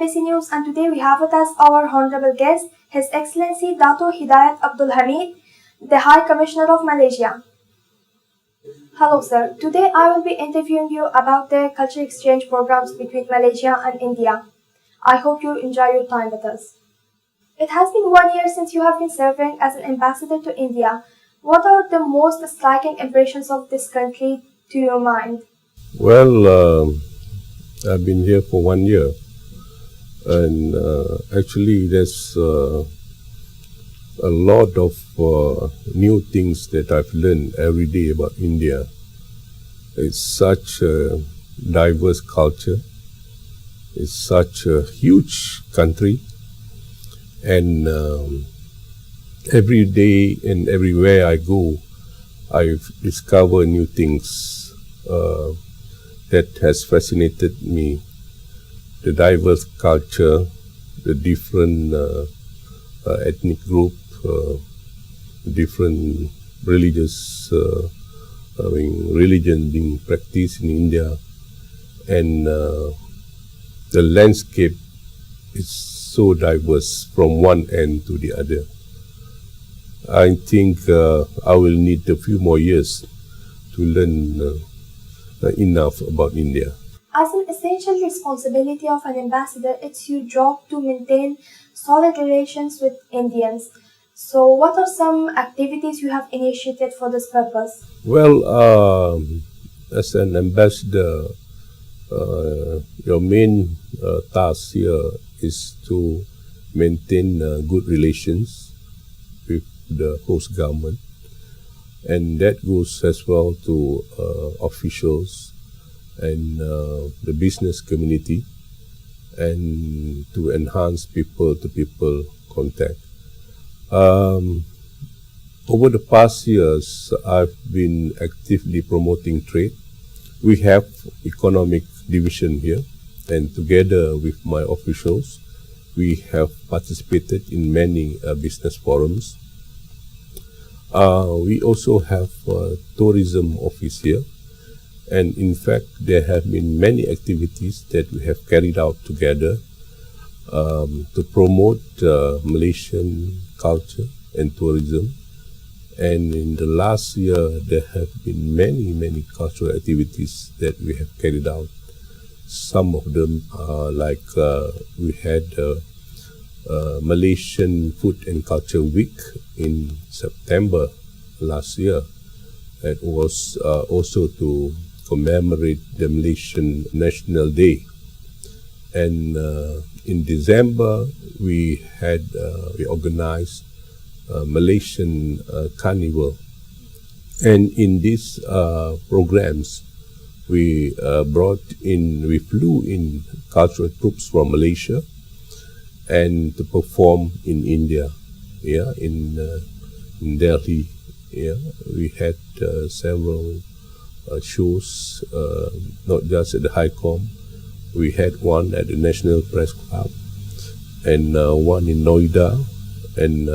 MBC News, and today we have with us our honorable guest, His Excellency Dato Hidayat Abdul Hamid, the High Commissioner of Malaysia. Hello sir, today I will be interviewing you about the culture exchange programs between Malaysia and India. I hope you enjoy your time with us. It has been 1 year since you have been serving as an ambassador to India. What are the most striking impressions of this country to your mind? Well, I've been here for 1 year, and actually there's a lot of new things that I've learned every day about India. It's such a diverse culture. It's such a huge country, and every day and everywhere I go, I discover new things that has fascinated me. The diverse culture, the different ethnic group, different religious religion being practiced in India, and the landscape is so diverse from one end to the other. I think I will need a few more years to learn enough about India. As an essential responsibility of an ambassador, it's your job to maintain solid relations with Indians. So what are some activities you have initiated for this purpose? Well, as an ambassador, your main task here is to maintain good relations with the host government, and that goes as well to officials and the business community, and to enhance people-to-people contact. Over the past years, I've been actively promoting trade. We have economic division here, and together with my officials, we have participated in many business forums. We also have a tourism office here, and in fact there have been many activities that we have carried out together to promote Malaysian culture and tourism. And in the last year there have been many cultural activities that we have carried out. Some of them are like we had Malaysian Food and Culture Week in September last year. It was also to commemorate the Malaysian National Day. And in December, we organized Malaysian Carnival. And in these programs, we flew in cultural troops from Malaysia and to perform in India, in Delhi. We had several shows, not just at the High Com. We had one at the National Press Club, and one in Noida, and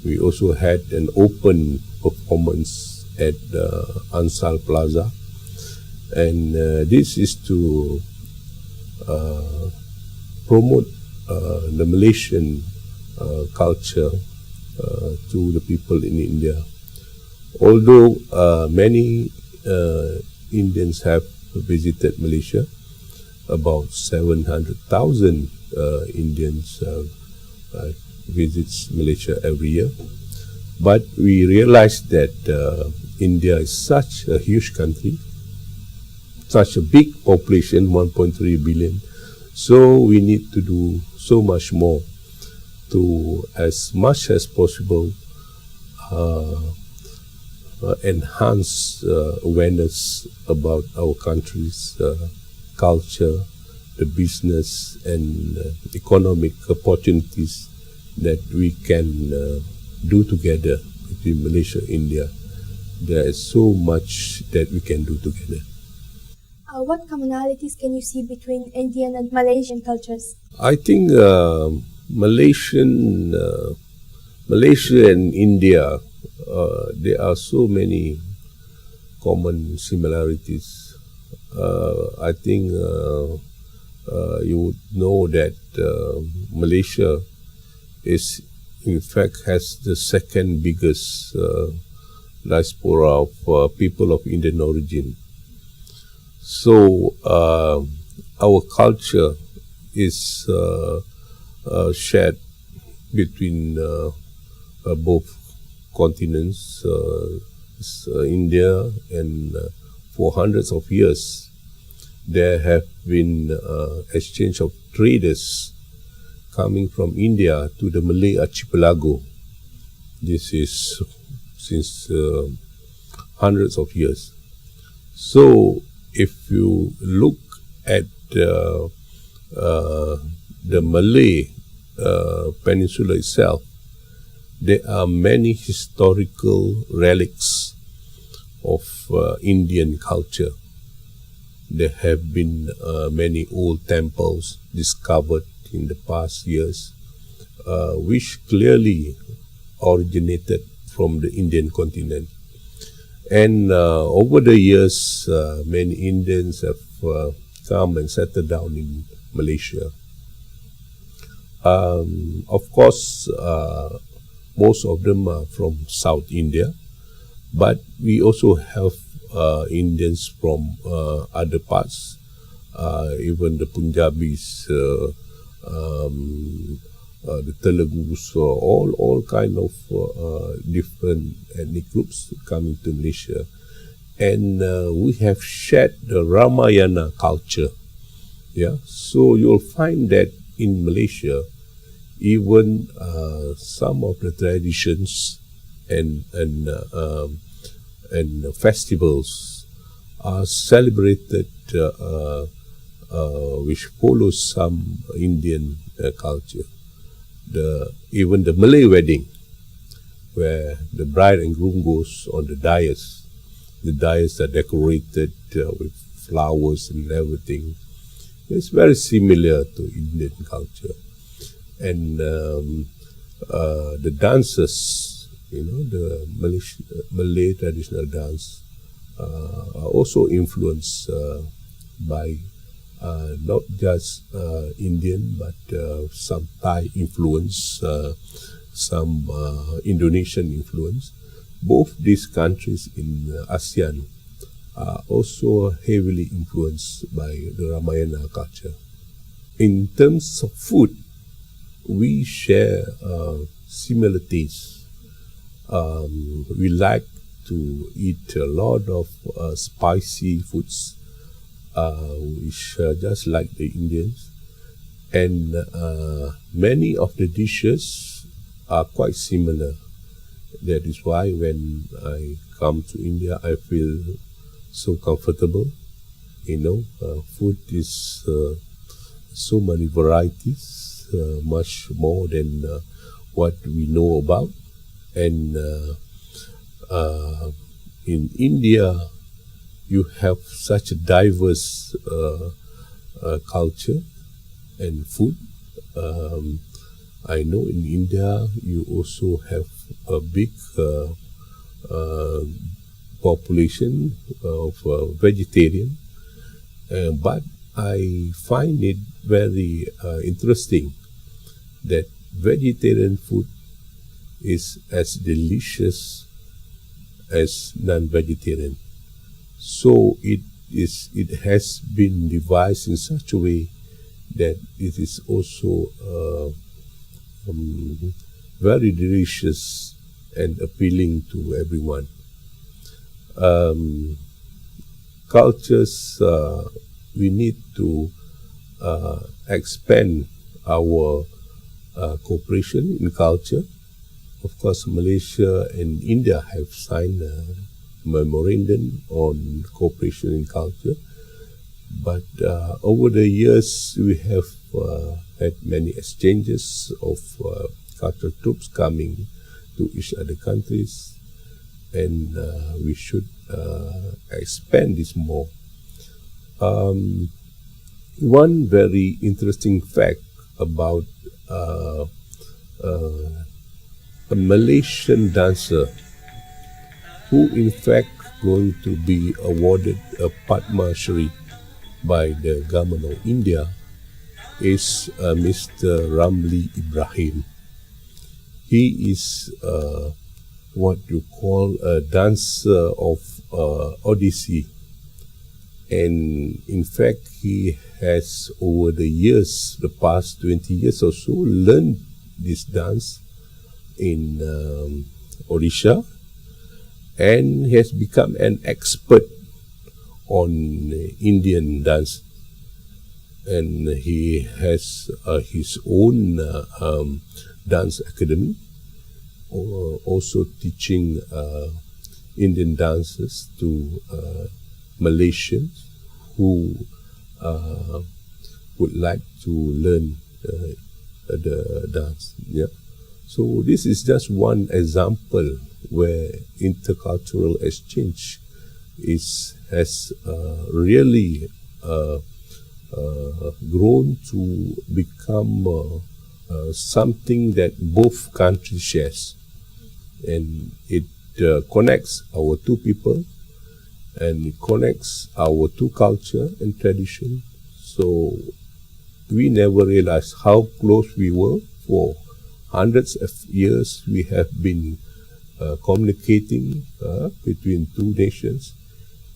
we also had an open performance at Ansal Plaza. And this is to promote the Malaysian culture to the people in India. Although many Indians have visited Malaysia, about 700,000 Indians visits Malaysia every year. But we realized that India is such a huge country, such a big population, 1.3 billion. So we need to do so much more to, as much as possible, enhance awareness about our country's culture, the business and economic opportunities that we can do together between Malaysia and India. There is so much that we can do together. What commonalities can you see between Indian and Malaysian cultures? I think Malaysia and India, there are so many common similarities. I think you would know that Malaysia is, in fact, has the second biggest diaspora of people of Indian origin. So our culture is shared between both continents, India, and for hundreds of years there have been exchange of traders coming from India to the Malay archipelago. This is since hundreds of years. So if you look at the Malay peninsula itself, there are many historical relics of Indian culture. There have been many old temples discovered in the past years, which clearly originated from the Indian continent. And over the years, many Indians have come and settled down in Malaysia. Of course, most of them are from South India, but we also have Indians from other parts, even the Punjabis, the Telugus, all kind of different ethnic groups coming to Malaysia. And we have shared the Ramayana culture. Yeah, so you'll find that in Malaysia, even some of the traditions and festivals are celebrated which follows some Indian culture. Even the Malay wedding, where the bride and groom goes on the dais. The dais are decorated with flowers and everything. It's very similar to Indian culture. And the dances, the Malay traditional dance are also influenced by not just Indian, but some Thai influence, some Indonesian influence. Both these countries in ASEAN are also heavily influenced by the Ramayana culture. In terms of food, we share similar tastes. We like to eat a lot of spicy foods, which are just like the Indians. And many of the dishes are quite similar. That is why when I come to India, I feel so comfortable. Food is so many varieties, much more than what we know about. And in India, you have such a diverse culture and food. I know in India you also have a big population of vegetarian, but I find it very interesting that vegetarian food is as delicious as non-vegetarian. So it has been devised in such a way that it is also very delicious and appealing to everyone. Cultures, we need to expand our cooperation in culture. Of course, Malaysia and India have signed a memorandum on cooperation in culture. But over the years, we have had many exchanges of cultural troops coming to each other countries, and we should expand this more. One very interesting fact about a Malaysian dancer who in fact going to be awarded a Padma Shri by the government of India is Mr. Ramli Ibrahim. He is what you call a dancer of Odyssey. And in fact, he has over the years, the past 20 years or so, learned this dance in Odisha, and has become an expert on Indian dance. And he has his own dance academy, also teaching Indian dances to Malaysians who would like to learn the dance. Yeah. So this is just one example where intercultural exchange has really grown to become something that both countries shares, and it connects our two people, and it connects our two culture and tradition. So we never realized how close we were. For hundreds of years we have been communicating between two nations,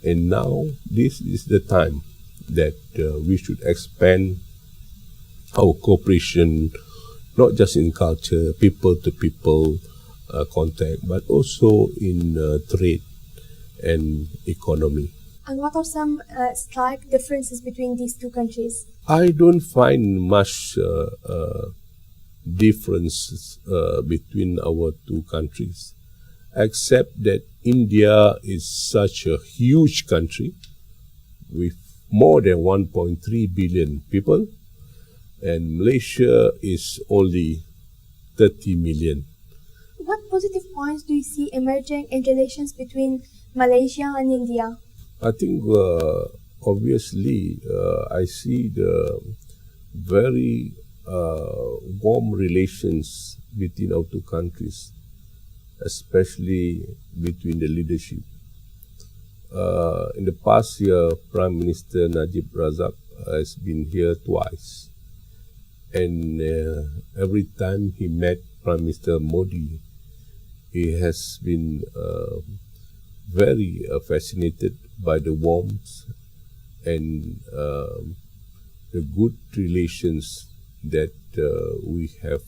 and now this is the time that we should expand our cooperation, not just in culture, people to people contact, but also in trade and economy. And what are some stark differences between these two countries? I don't find much differences between our two countries, except that India is such a huge country with more than 1.3 billion people, and Malaysia is only 30 million. What positive points do you see emerging in relations between Malaysia and India? I think obviously I see the very warm relations between our two countries, especially between the leadership. In the past year, Prime Minister Najib Razak has been here twice, and every time he met Prime Minister Modi, he has been very fascinated by the warmth and the good relations that we have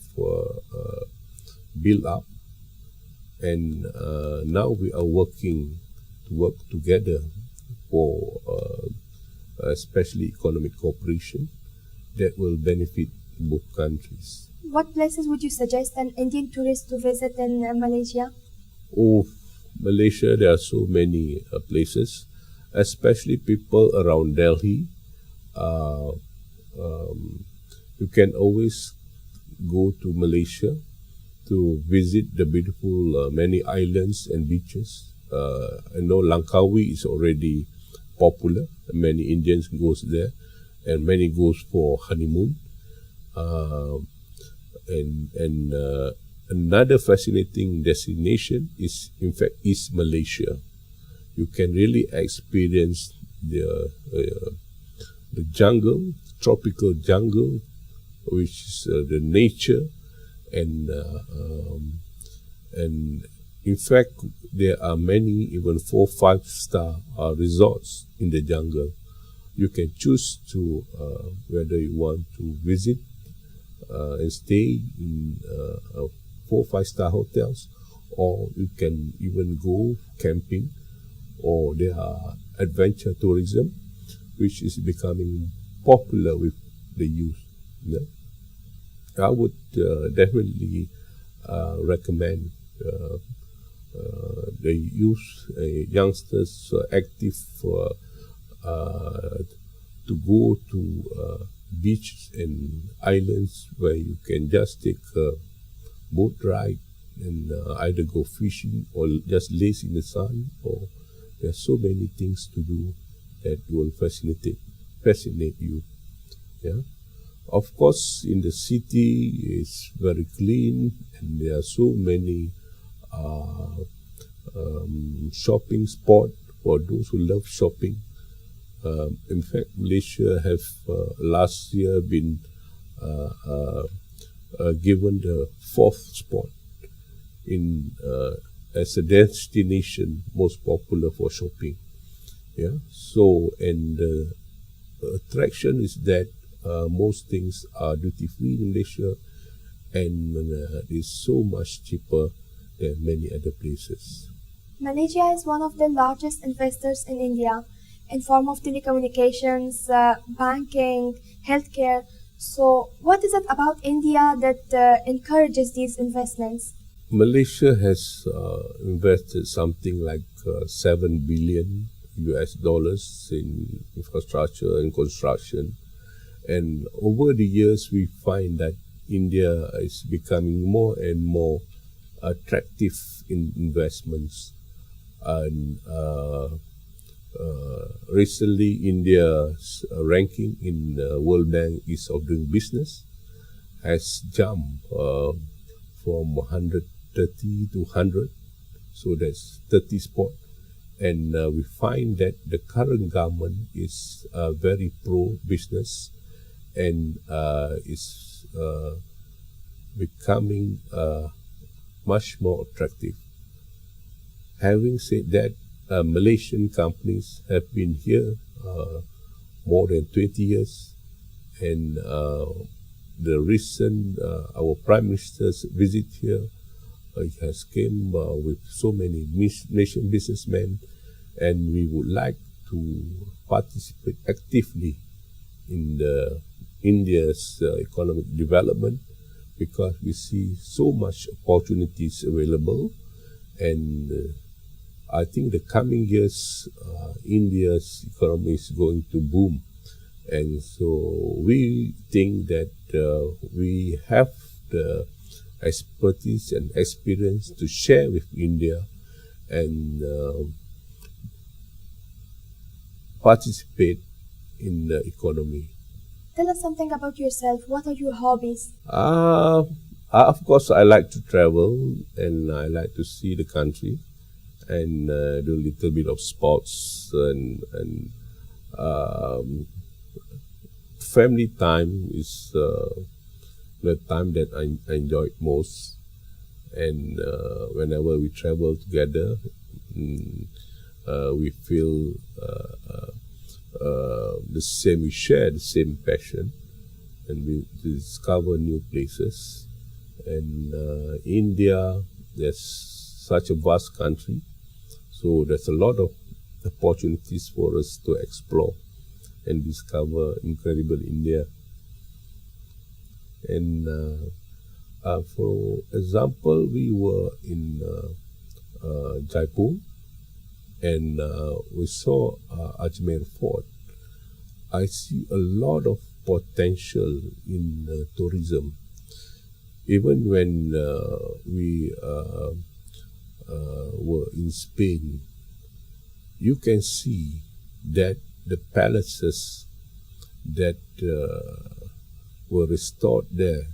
built up, and now we are working to work together for especially economic cooperation that will benefit both countries. What places would you suggest an Indian tourist to visit in Malaysia? Oh, Malaysia, there are so many places, especially people around Delhi. You can always go to Malaysia to visit the beautiful many islands and beaches. I know Langkawi is already popular. Many Indians goes there, and many goes for honeymoon. And another fascinating destination is, in fact, East Malaysia. You can really experience the jungle, tropical jungle, which is the nature, and in fact there are many even 4-5 star resorts in the jungle. You can choose to whether you want to visit and stay in 4-5 star hotels, or you can even go camping, or there are adventure tourism, which is becoming popular with the youth. Yeah? I would definitely recommend the youth, youngsters active to go to beaches and islands where you can just take a boat ride and either go fishing or just laze in the sun. Or there are so many things to do that will fascinate you. Yeah. Of course, in the city, it's very clean, and there are so many shopping spots for those who love shopping. In fact, Malaysia have last year been given the fourth spot in as a destination most popular for shopping. Yeah. So, and the attraction is that most things are duty free in Malaysia, and it's so much cheaper than many other places. Malaysia is one of the largest investors in India in form of telecommunications, banking, healthcare. So, what is it about India that encourages these investments? Malaysia has invested something like 7 billion US dollars in infrastructure and construction. And over the years, we find that India is becoming more and more attractive in investments. And recently, India's ranking in World Bank Ease of Doing Business has jumped from 130 to 100. So that's 30 spot. And we find that the current government is very pro-business and is becoming much more attractive. Having said that, Malaysian companies have been here more than 20 years, and the recent our Prime Minister's visit here has came with so many Malaysian businessmen, and we would like to participate actively in India's economic development, because we see so much opportunities available, and I think the coming years India's economy is going to boom, and so we think that we have the expertise and experience to share with India and participate in the economy. Tell us something about yourself. What are your hobbies? Of course, I like to travel and I like to see the country and do a little bit of sports and family time is the time that I enjoy most. And whenever we travel together, we feel the same, we share the same passion, and we discover new places. And India, there's such a vast country, so there's a lot of opportunities for us to explore and discover incredible India. And for example, we were in Jaipur, and we saw Ajmer Fort. I see a lot of potential in tourism. Even when we were in Spain, you can see that the palaces that were restored there,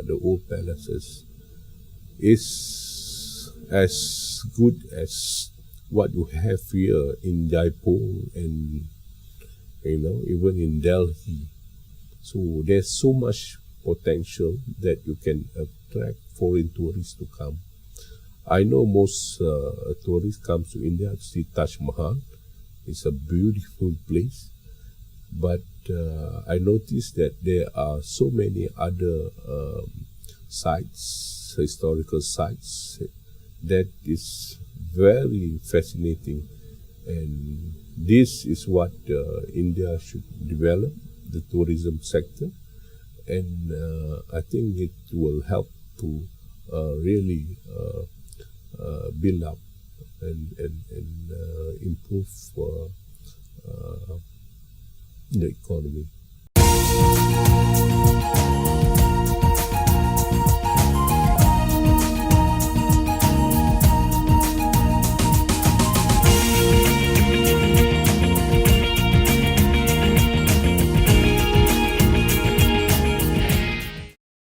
the old palaces, is as good as what you have here in Jaipur and even in Delhi. So there's so much potential that you can attract foreign tourists to come. I know most tourists come to India to see Taj Mahal. It's a beautiful place, but I noticed that there are so many other sites, historical sites, that is very fascinating, and this is what India should develop, the tourism sector, and I think it will help to really build up and improve the economy.